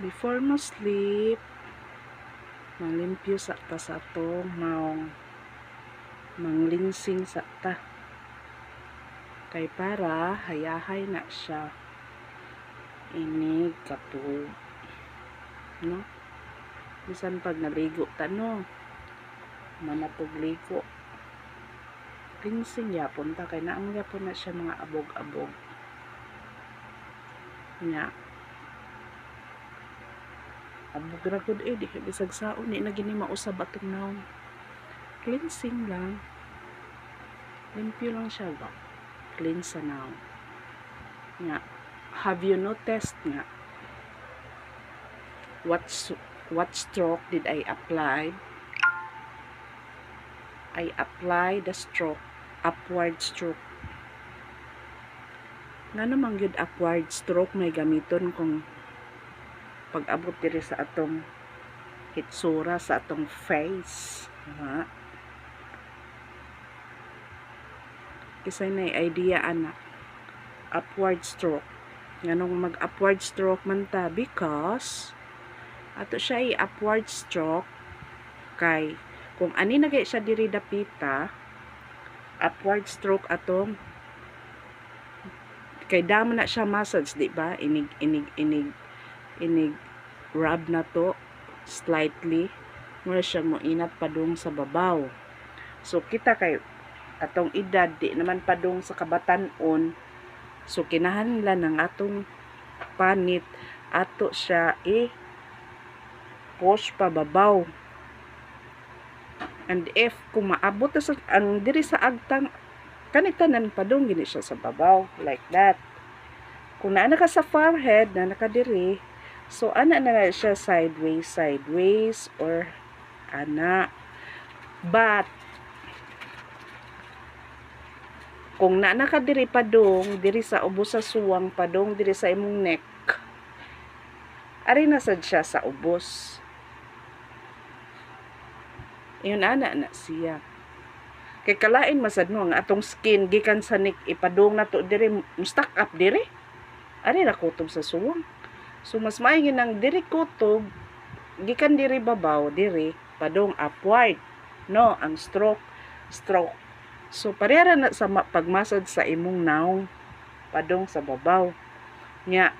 Before mo sleep, manglimpyo sa ta sa atong maong, manglinsing sa ta. Kay para hayahay na siya. Inig katug. No? Bisan pag naligo ta no, manatog ligo. Cleansing yapon ta kay naang yapon na siya mga abog-abog. Nya. Abog ra gud di bisag saon ni na gini mausab atong naong. Cleansing lang. Limpyo lang siya ba? Cleanse sa naong. Nya. Have you noticed nga what stroke did I apply? I apply the stroke, upward stroke. Nga naman yun upward stroke may gamiton kung pag-abot diri sa atong hitsura, sa atong face. Ha? Kisay na idea ana. Upward stroke. Nga nung mag-upward stroke man ta because ato siya i-upward stroke kay kung ani na siya diri dapita, upward stroke atong kay damo na siya massage, di ba? Inig rub na to slightly mura siya mo inat padung sa babaw. So kita kay atong edad di naman padung sa kabatan-on, so kinahanglan ng atong panit ato siya push pa babaw. And if kung maabot sa ang diri sa agtang kanitanan padung gini siya sa babaw like that. Kung naa ka sa forehead na nakadiri, so ana na siya sideways or ana. But kung naa nakadiri padung diri sa ubos sa suwang padung diri sa imong neck, ari na sad siya sa ubos. Yun ana na siya. Kay kalain masad no ang atong skin gikan sa neck ipadung na to diri stuck up diri. Ari na kutob sa suwang. So mas maayong nang diri kutob gikan diri babaw diri padung upward. No, ang stroke. So parehara na sa pagmasad sa imong naong padung sa babaw. Nya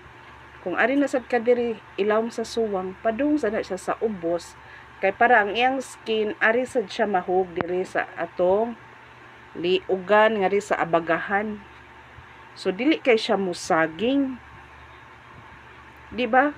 kung ari na sad ka diri ilawom sa suwang padung sa na siya sa ubos kay para ang iyang skin ari sad siya mahug diri sa atong liugan nga sa abagahan. So dili kay siya musaging, di ba?